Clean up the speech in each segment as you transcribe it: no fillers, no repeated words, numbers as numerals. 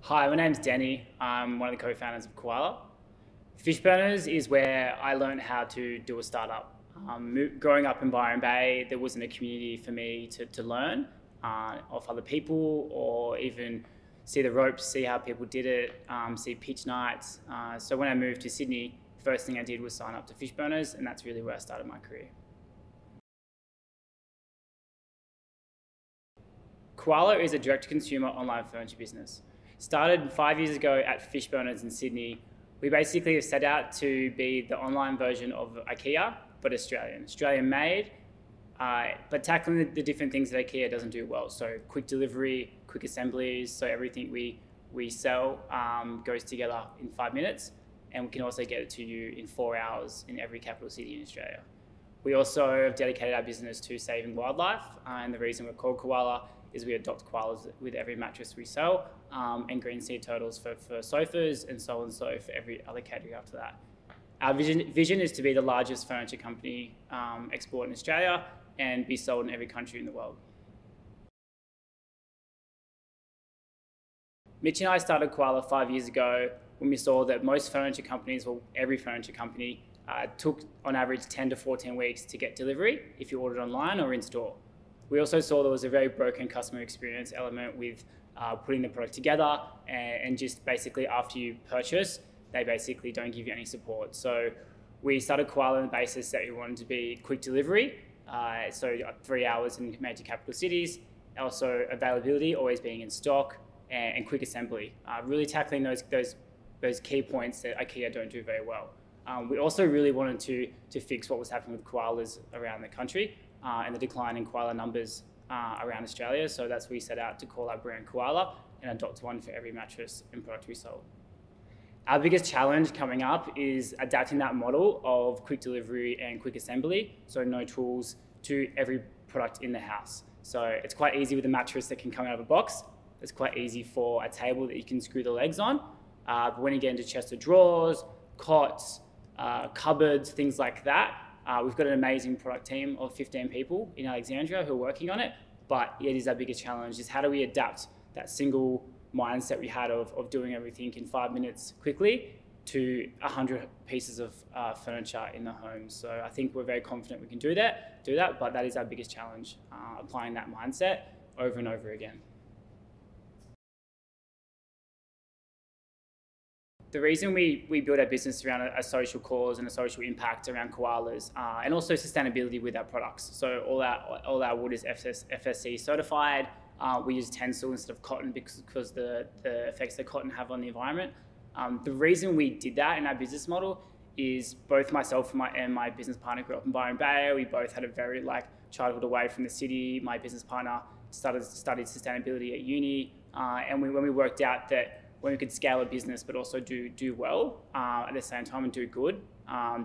Hi, my name's Denny. I'm one of the co-founders of Koala. Fishburners is where I learned how to do a startup. Growing up in Byron Bay, there wasn't a community for me to learn off other people, or even see the ropes, see how people did it, see pitch nights. So when I moved to Sydney, first thing I did was sign up to Fishburners, and that's really where I started my career. Koala is a direct-to-consumer online furniture business. Started 5 years ago at Fishburners in Sydney. We basically have set out to be the online version of IKEA, but Australian made, but tackling the different things that IKEA doesn't do well. So quick delivery, quick assemblies, so everything we sell goes together in 5 minutes, and we can also get it to you in 4 hours in every capital city in Australia. We also have dedicated our business to saving wildlife, and the reason we're called Koala is we adopt koalas with every mattress we sell, and green sea turtles for sofas, and so on and so for every other category after that. Our vision is to be the largest furniture company export in Australia and be sold in every country in the world. Mitch and I started Koala 5 years ago when we saw that most furniture companies, or every furniture company, took on average 10 to 14 weeks to get delivery if you ordered online or in store. We also saw there was a very broken customer experience element with putting the product together, and just basically after you purchase, they basically don't give you any support. So we started Koala on the basis that we wanted to be quick delivery, so 3 hours in major capital cities, also availability, always being in stock, and quick assembly, really tackling those key points that IKEA don't do very well. We also really wanted to fix what was happening with koalas around the country, and the decline in koala numbers around Australia. So that's why we set out to call our brand Koala and adopt one for every mattress and product we sold. Our biggest challenge coming up is adapting that model of quick delivery and quick assembly, so no tools, to every product in the house. So it's quite easy with a mattress that can come out of a box. It's quite easy for a table that you can screw the legs on. But when you get into chest of drawers, cots, cupboards, things like that, we've got an amazing product team of 15 people in Alexandria who are working on it, but it is our biggest challenge, is how do we adapt that single mindset we had of doing everything in 5 minutes quickly to 100 pieces of furniture in the home. So I think we're very confident we can do that, but that is our biggest challenge, applying that mindset over and over again. The reason we build our business around a social cause and a social impact around koalas, and also sustainability with our products. So all our wood is FSC certified. We use Tencel instead of cotton because the effects that cotton have on the environment. The reason we did that in our business model is both myself and my business partner grew up in Byron Bay. We both had a very childhood away from the city. My business partner studied sustainability at uni, and when we worked out that when we could scale a business but also do well at the same time and do good,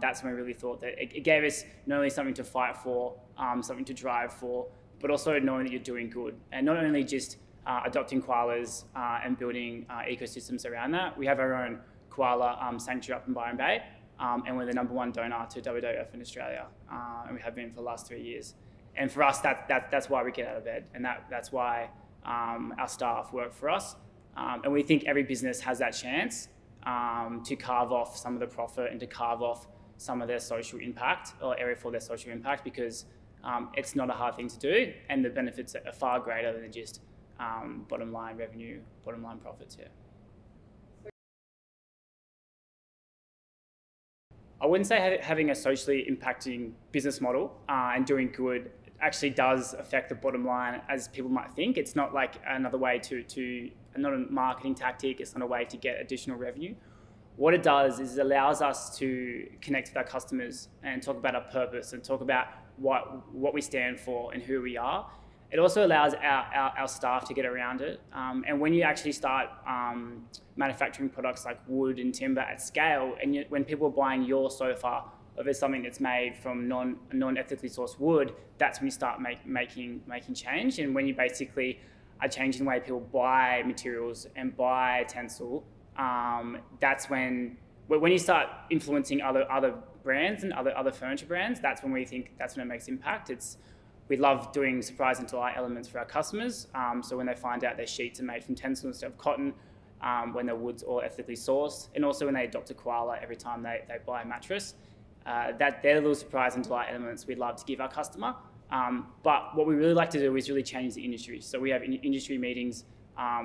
that's when we really thought that it gave us not only something to fight for, something to drive for, but also knowing that you're doing good. And not only just adopting koalas and building ecosystems around that. We have our own koala sanctuary up in Byron Bay, and we're the #1 donor to WWF in Australia, and we have been for the last 3 years. And for us, that's why we get out of bed, and that's why our staff work for us. And we think every business has that chance to carve off some of the profit and to carve off some of their social impact, or area for their social impact, because it's not a hard thing to do, and the benefits are far greater than just bottom line revenue, bottom line profits here. I wouldn't say having a socially impacting business model and doing good actually does affect the bottom line as people might think. It's not like another way not a marketing tactic, it's not a way to get additional revenue. What it does is it allows us to connect with our customers and talk about our purpose and talk about what we stand for and who we are. It also allows our staff to get around it. And when you actually start manufacturing products like wood and timber at scale, and when people are buying your sofa, if it's something that's made from non-ethically sourced wood, that's when you start making change. And when you basically are changing the way people buy materials and buy Tencel, that's when you start influencing other brands and other furniture brands. That's when we think that's when it makes impact. We love doing surprise and delight elements for our customers. So when they find out their sheets are made from Tencel instead of cotton, when the wood's all ethically sourced, and also when they adopt a koala every time they buy a mattress. They're the little surprise and delight elements we'd love to give our customer. But what we really like to do is really change the industry. So we have industry meetings,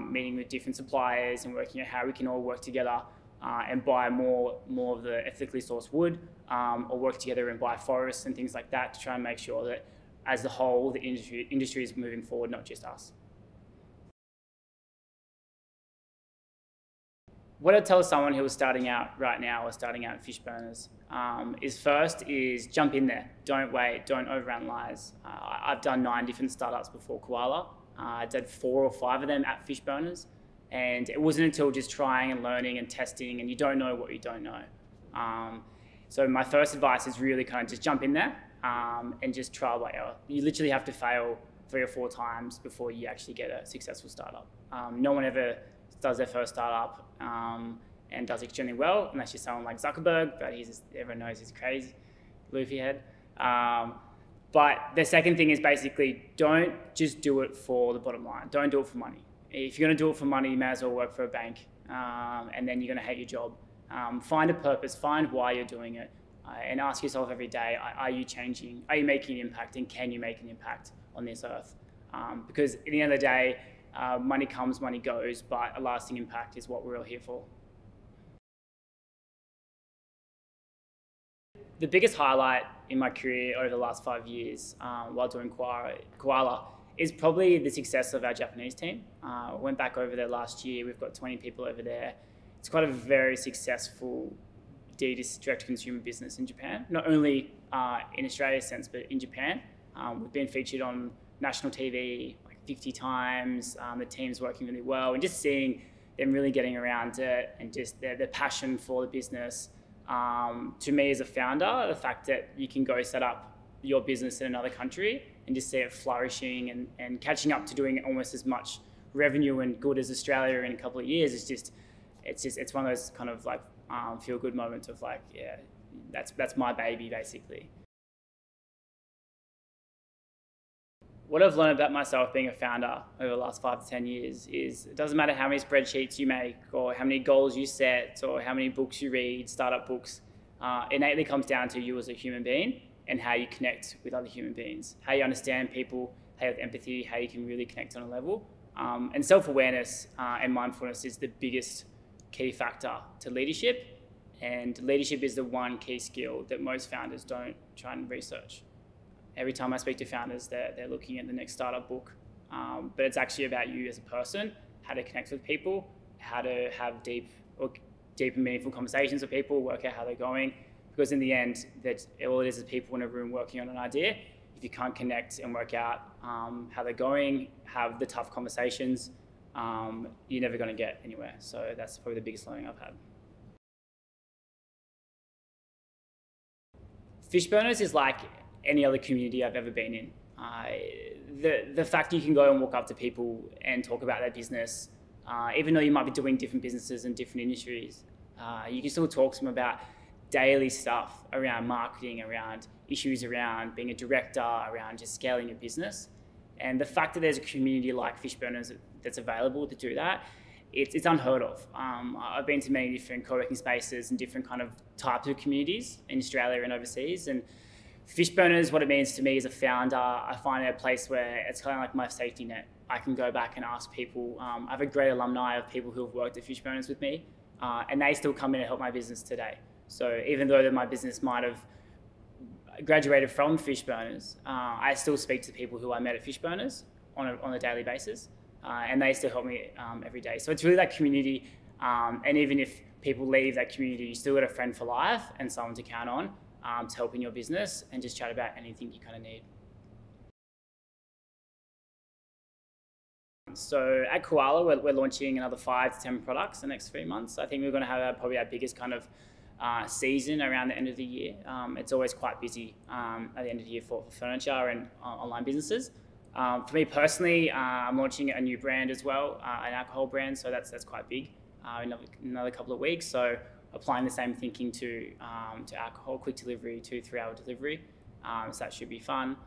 meeting with different suppliers and working out how we can all work together and buy more of the ethically sourced wood, or work together and buy forests and things like that to try and make sure that as a whole, the industry is moving forward, not just us. What I'd tell someone who is starting out right now or starting out in Fishburners is jump in there. Don't wait, don't overanalyze. I've done 9 different startups before Koala. I did 4 or 5 of them at Fishburners. And it wasn't until just trying and learning and testing, and you don't know what you don't know. So my first advice is really kind of just jump in there and just trial by error. You literally have to fail 3 or 4 times before you actually get a successful startup. No one ever does their first startup and does extremely well, unless you're someone like Zuckerberg, but everyone knows he's crazy, Luffy head. But the second thing is basically don't just do it for the bottom line. Don't do it for money. If you're going to do it for money, you may as well work for a bank, and then you're going to hate your job. Find a purpose, find why you're doing it, and ask yourself every day, are you changing? Are you making an impact, and can you make an impact on this earth? Because at the end of the day, money comes, money goes, but a lasting impact is what we're all here for. The biggest highlight in my career over the last 5 years while doing Koala is probably the success of our Japanese team. Went back over there last year. We've got 20 people over there. It's quite a very successful direct-to-consumer business in Japan, not only in Australia's sense, but in Japan. We've been featured on national TV like 50 times. The team's working really well, and just seeing them really getting around it and just their passion for the business. To me as a founder, the fact that you can go set up your business in another country and just see it flourishing and catching up to doing almost as much revenue and good as Australia in a couple of years it's one of those kind of like feel good moments of like, yeah, that's my baby basically. What I've learned about myself being a founder over the last 5 to 10 years is it doesn't matter how many spreadsheets you make or how many goals you set or how many books you read, startup books, innately comes down to you as a human being and how you connect with other human beings, how you understand people, how you have empathy, how you can really connect on a level. And self-awareness and mindfulness is the biggest key factor to leadership. And leadership is the one key skill that most founders don't try and research. Every time I speak to founders, they're looking at the next startup book. But it's actually about you as a person, how to connect with people, how to have deep and meaningful conversations with people, work out how they're going. Because in the end, all it is people in a room working on an idea. If you can't connect and work out how they're going, have the tough conversations, you're never going to get anywhere. So that's probably the biggest learning I've had. Fishburners is like any other community I've ever been in. The fact you can go and walk up to people and talk about their business, even though you might be doing different businesses and different industries, you can still talk to them about daily stuff around marketing, around issues around being a director, around just scaling your business. And the fact that there's a community like Fishburners that's available to do that, it's unheard of. I've been to many different co-working spaces and different kind of types of communities in Australia and overseas. And Fishburners, what it means to me as a founder, I find it a place where it's kind of like my safety net. I can go back and ask people. I have a great alumni of people who have worked at Fishburners with me, and they still come in and help my business today. So even though my business might have graduated from Fishburners, I still speak to people who I met at Fishburners on a daily basis, and they still help me every day. So it's really that community, and even if people leave that community, you still got a friend for life and someone to count on to help in your business and just chat about anything you kind of need. So at Koala, we're launching another 5 to 10 products in the next 3 months. I think we're going to have probably our biggest kind of season around the end of the year. It's always quite busy at the end of the year for furniture and online businesses. For me personally, I'm launching a new brand as well, an alcohol brand, so that's quite big in another couple of weeks. So applying the same thinking to alcohol, quick delivery, 2-3 hour delivery. So that should be fun.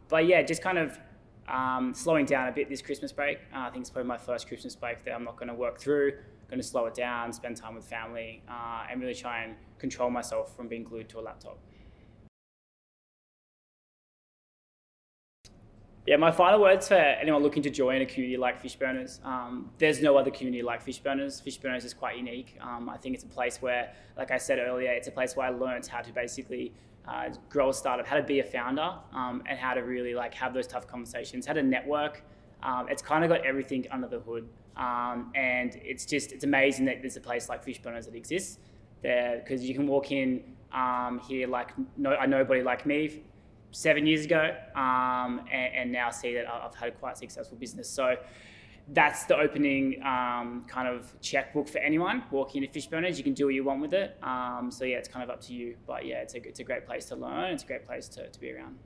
But yeah, just kind of Slowing down a bit this Christmas break. I think it's probably my first Christmas break that I'm not going to work through. Going to slow it down, spend time with family, and really try and control myself from being glued to a laptop. Yeah, my final words for anyone looking to join a community like Fishburners. There's no other community like Fishburners. Fishburners is quite unique. I think it's a place where, like I said earlier, it's a place where I learned how to basically grow a startup, how to be a founder, and how to really have those tough conversations, how to network. It's kind of got everything under the hood. And it's amazing that there's a place like Fishburners that exists there, because you can walk in here a nobody like me 7 years ago, and now see that I've had quite a successful business. So that's the opening kind of checkbook for anyone walking into Fishburners. You can do what you want with it. So yeah, it's kind of up to you. But yeah, it's a great place to learn. It's a great place to be around.